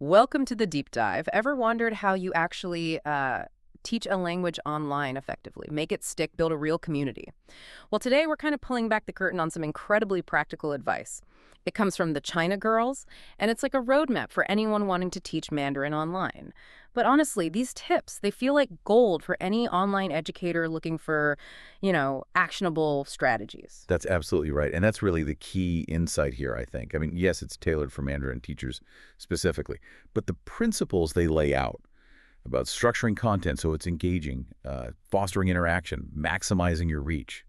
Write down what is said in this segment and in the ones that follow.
Welcome to the deep dive. Ever wondered how you actually teach a language online effectively? Make it stick, build a real community. Well, today we're kind of pulling back the curtain on some incredibly practical advice. It comes from the China girls, and it's like a roadmap for anyone wanting to teach Mandarin online. But honestly, these tips, they feel like gold for any online educator looking for, actionable strategies. That's absolutely right. And that's really the key insight here, I think. I mean, yes, it's tailored for Mandarin teachers specifically, but the principles they lay out about structuring content so it's engaging, fostering interaction, maximizing your reach,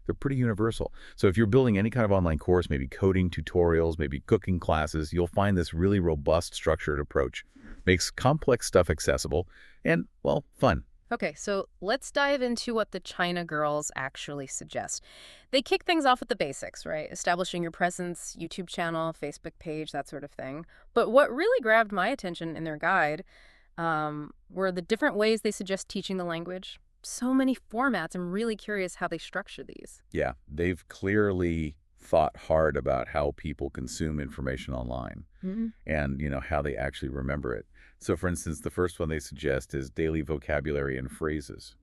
they're pretty universal. So if you're building any kind of online course, maybe coding tutorials, maybe cooking classes, you'll find this really robust, structured approach. Makes complex stuff accessible and, well, fun. Okay, so let's dive into what the China girls actually suggest. They kick things off with the basics, right? Establishing your presence, YouTube channel, Facebook page, that sort of thing. But what really grabbed my attention in their guide were the different ways they suggest teaching the language. So many formats. I'm really curious how they structure these. Yeah, they've clearly thought hard about how people consume information online and, how they actually remember it. So, for instance, the first one they suggest is daily vocabulary and phrases.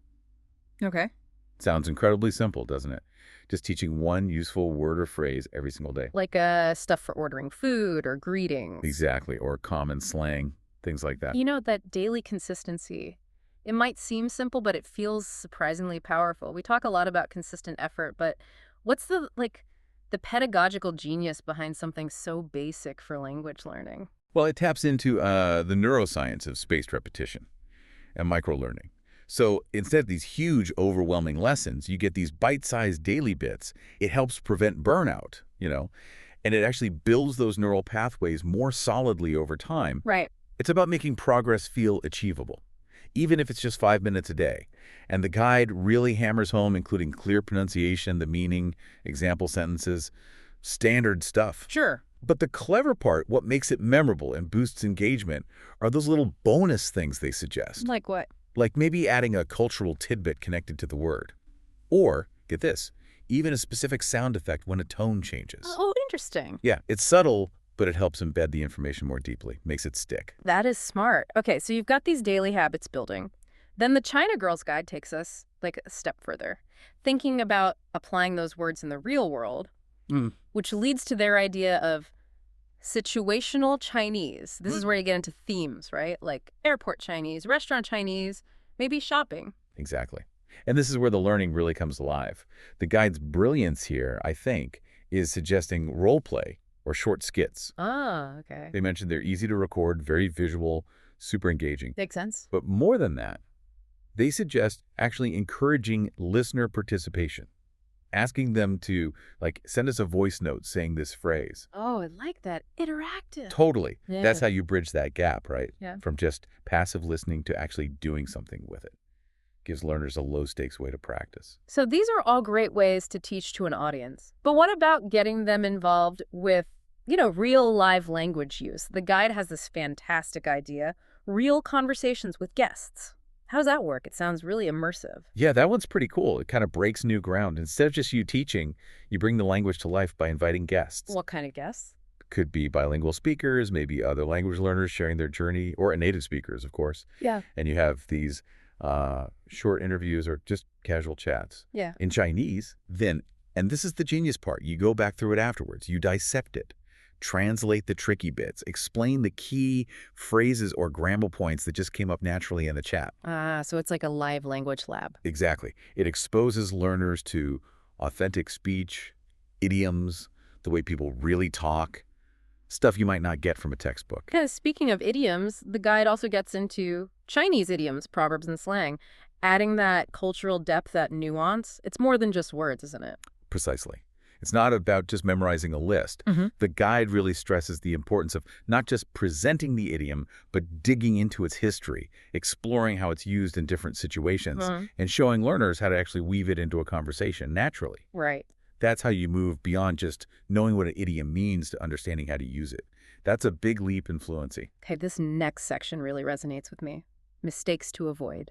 Okay. Sounds incredibly simple, doesn't it? Just teaching one useful word or phrase every single day. Like stuff for ordering food or greetings. Exactly, or common slang, things like that. That daily consistency. It might seem simple, but it feels surprisingly powerful. We talk a lot about consistent effort, but what's the pedagogical genius behind something so basic for language learning? Well, it taps into the neuroscience of spaced repetition and microlearning. So instead of these huge, overwhelming lessons, you get these bite-sized daily bits. It helps prevent burnout, and it actually builds those neural pathways more solidly over time. Right. It's about making progress feel achievable, even if it's just 5 minutes a day. And the guide really hammers home, including clear pronunciation, the meaning, example sentences, standard stuff. Sure. But the clever part, what makes it memorable and boosts engagement, are those little bonus things they suggest. Like what? Like maybe adding a cultural tidbit connected to the word. Or, get this, even a specific sound effect when a tone changes. Oh, interesting. Yeah, it's subtle, but it helps embed the information more deeply, makes it stick. That is smart. Okay, so you've got these daily habits building. Then the China Girls Guide takes us a step further, thinking about applying those words in the real world, which leads to their idea of situational Chinese. This is where you get into themes, right? Like airport Chinese, restaurant Chinese, maybe shopping. Exactly. And this is where the learning really comes alive. The guide's brilliance here, I think, is suggesting role play or short skits. Ah, okay. They mentioned they're easy to record, very visual, super engaging. Makes sense. But more than that, they suggest actually encouraging listener participation, asking them to, send us a voice note saying this phrase. Oh, I like that. Interactive. Totally. Yeah. That's how you bridge that gap, right? Yeah. From just passive listening to actually doing something with it. Gives learners a low-stakes way to practice. So these are all great ways to teach to an audience. But what about getting them involved with, real live language use? The guide has this fantastic idea, real conversations with guests. How does that work? It sounds really immersive. Yeah, that one's pretty cool. It kind of breaks new ground. Instead of just you teaching, you bring the language to life by inviting guests. What kind of guests? Could be bilingual speakers, maybe other language learners sharing their journey, or native speakers, of course. Yeah. And you have these short interviews or just casual chats. Yeah. In Chinese, then, and this is the genius part, you go back through it afterwards. You dissect it, translate the tricky bits, explain the key phrases or grammar points that just came up naturally in the chat. So it's like a live language lab. Exactly. It exposes learners to authentic speech, idioms, the way people really talk, stuff you might not get from a textbook. Because speaking of idioms, the guide also gets into Chinese idioms, proverbs, and slang. Adding that cultural depth, that nuance, it's more than just words, isn't it? Precisely. It's not about just memorizing a list. The guide really stresses the importance of not just presenting the idiom, but digging into its history, exploring how it's used in different situations, and showing learners how to actually weave it into a conversation naturally. Right. That's how you move beyond just knowing what an idiom means to understanding how to use it. That's a big leap in fluency. Okay, this next section really resonates with me. Mistakes to avoid.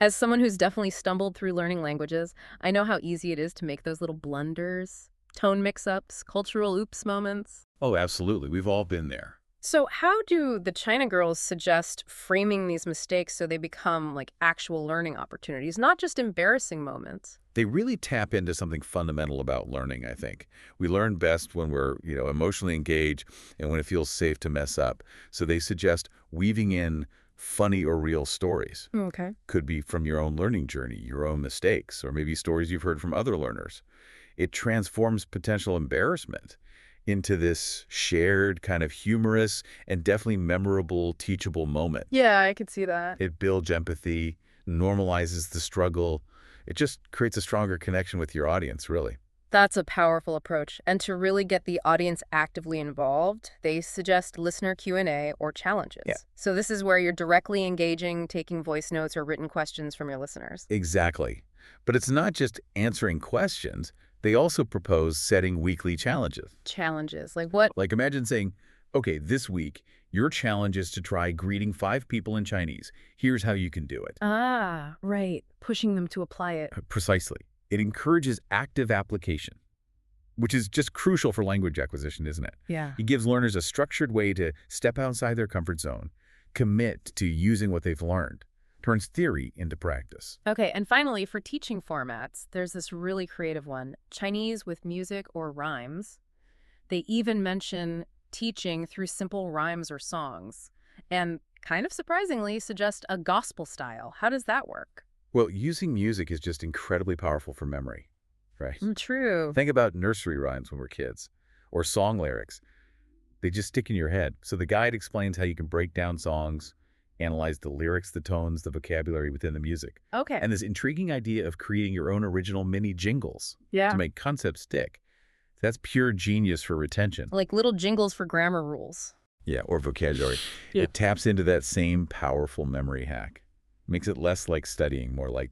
As someone who's definitely stumbled through learning languages, I know how easy it is to make those little blunders, tone mix-ups, cultural oops moments. Oh, absolutely. We've all been there. So how do the China girls suggest framing these mistakes so they become like actual learning opportunities, not just embarrassing moments? They really tap into something fundamental about learning, I think. We learn best when we're, emotionally engaged and when it feels safe to mess up. So they suggest weaving in funny or real stories. Okay. Could be from your own learning journey, your own mistakes, or maybe stories you've heard from other learners. It transforms potential embarrassment into this shared kind of humorous and definitely memorable, teachable moment. Yeah, I could see that. It builds empathy, normalizes the struggle. It just creates a stronger connection with your audience, really. That's a powerful approach. And to really get the audience actively involved, they suggest listener Q&A or Yeah, challenges. So this is where you're directly engaging, taking voice notes or written questions from your listeners. exactly. But it's not just answering questions. They also propose setting weekly challenges. Challenges. Like what? Like imagine saying, okay, this week, your challenge is to try greeting 5 people in Chinese. Here's how you can do it. Ah, right. Pushing them to apply it. Precisely. It encourages active application, which is just crucial for language acquisition, isn't it? Yeah. It gives learners a structured way to step outside their comfort zone, commit to using what they've learned, turns theory into practice. Okay, and finally, for teaching formats, there's this really creative one, Chinese with music or rhymes. They even mention teaching through simple rhymes or songs, and kind of surprisingly suggest a gospel style. How does that work? Well, using music is just incredibly powerful for memory, right? True. Think about nursery rhymes when we're kids, or song lyrics. They just stick in your head. So the guide explains how you can break down songs, analyze the lyrics, the tones, the vocabulary within the music. Okay. And this intriguing idea of creating your own original mini jingles Yeah. to make concepts stick. That's pure genius for retention. Like little jingles for grammar rules. Yeah, or vocabulary. Yeah. It taps into that same powerful memory hack. Makes it less like studying, more like,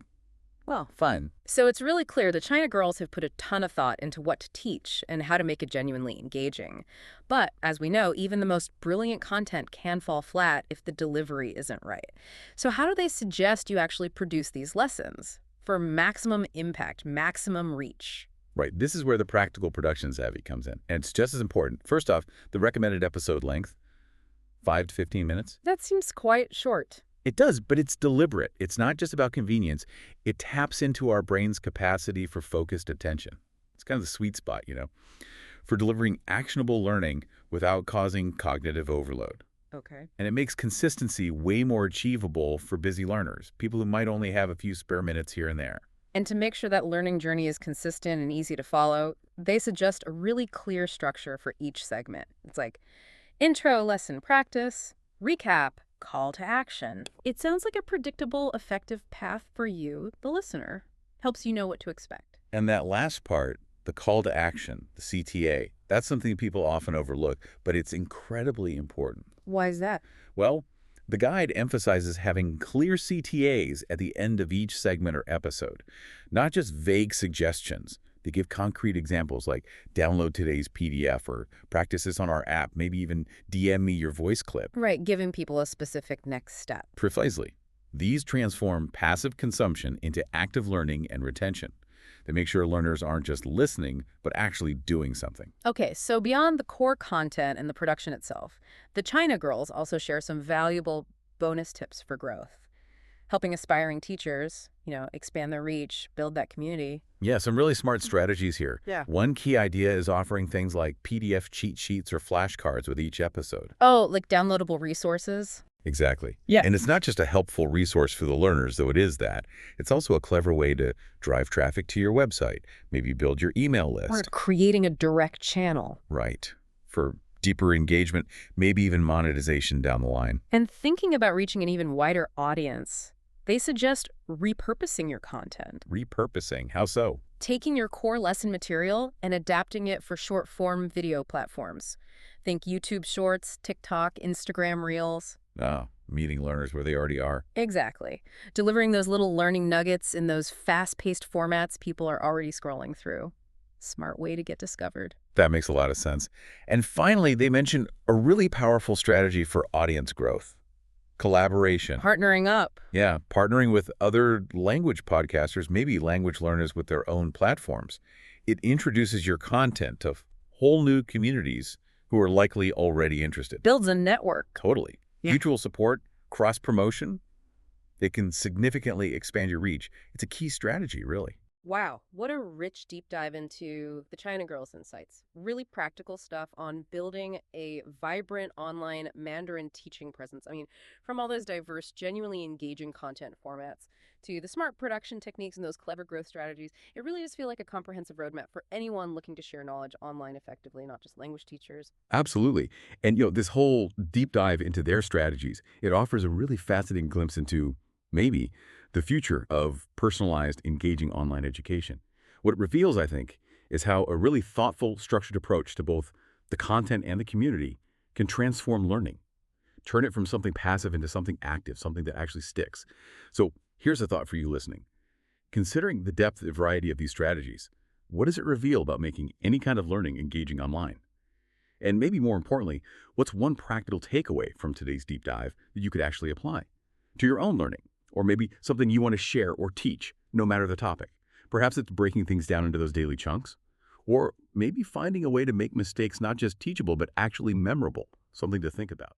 well, fun. So it's really clear the China girls have put a ton of thought into what to teach and how to make it genuinely engaging. But as we know, even the most brilliant content can fall flat if the delivery isn't right. So how do they suggest you actually produce these lessons for maximum impact, maximum reach? Right, this is where the practical production savvy comes in. And it's just as important. First off, the recommended episode length, 5 to 15 minutes. That seems quite short. It does, but it's deliberate. It's not just about convenience. It taps into our brain's capacity for focused attention. It's kind of the sweet spot, for delivering actionable learning without causing cognitive overload. Okay. And it makes consistency way more achievable for busy learners, people who might only have a few spare minutes here and there. And to make sure that learning journey is consistent and easy to follow, they suggest a really clear structure for each segment. It's like intro, lesson, practice, recap, call to action. It sounds like a predictable, effective path for you, the listener. Helps you know what to expect. And that last part, the call to action, the CTA, that's something people often overlook, but it's incredibly important. Why is that? Well, the guide emphasizes having clear CTAs at the end of each segment or episode, not just vague suggestions. They give concrete examples like download today's PDF or practice this on our app, maybe even DM me your voice clip. Right, giving people a specific next step. Precisely. These transform passive consumption into active learning and retention. They make sure learners aren't just listening, but actually doing something. Okay, so beyond the core content and the production itself, the China girls also share some valuable bonus tips for growth, helping aspiring teachers, expand their reach, build that community. Yeah, some really smart strategies here. Yeah. One key idea is offering things like PDF cheat sheets or flashcards with each episode. Oh, like downloadable resources? Exactly. Yeah. And it's not just a helpful resource for the learners, though it is that. It's also a clever way to drive traffic to your website, maybe build your email list. Or creating a direct channel. Right. For deeper engagement, maybe even monetization down the line. And thinking about reaching an even wider audience, they suggest repurposing your content. Repurposing. How so? Taking your core lesson material and adapting it for short-form video platforms. Think YouTube Shorts, TikTok, Instagram Reels. Oh, meeting learners where they already are. Exactly. Delivering those little learning nuggets in those fast-paced formats people are already scrolling through. Smart way to get discovered. That makes a lot of sense. And finally, they mention a really powerful strategy for audience growth. Collaboration. Partnering up. Yeah, partnering with other language podcasters, maybe language learners with their own platforms. It introduces your content to whole new communities who are likely already interested. Builds a network. Totally. Yeah. Mutual support, cross-promotion, it can significantly expand your reach. It's a key strategy, really. Wow, what a rich deep dive into the China Girls Insights. Really practical stuff on building a vibrant online Mandarin teaching presence. I mean, from all those diverse, genuinely engaging content formats to the smart production techniques and those clever growth strategies, it really does feel like a comprehensive roadmap for anyone looking to share knowledge online effectively, not just language teachers. Absolutely. And, this whole deep dive into their strategies, it offers a really fascinating glimpse into maybe the future of personalized, engaging online education. What it reveals, I think, is how a really thoughtful, structured approach to both the content and the community can transform learning, turn it from something passive into something active, something that actually sticks. So here's a thought for you listening. Considering the depth and variety of these strategies, what does it reveal about making any kind of learning engaging online? And maybe more importantly, what's one practical takeaway from today's deep dive that you could actually apply to your own learning? Or maybe something you want to share or teach, no matter the topic. Perhaps it's breaking things down into those daily chunks. Or maybe finding a way to make mistakes not just teachable, but actually memorable, something to think about.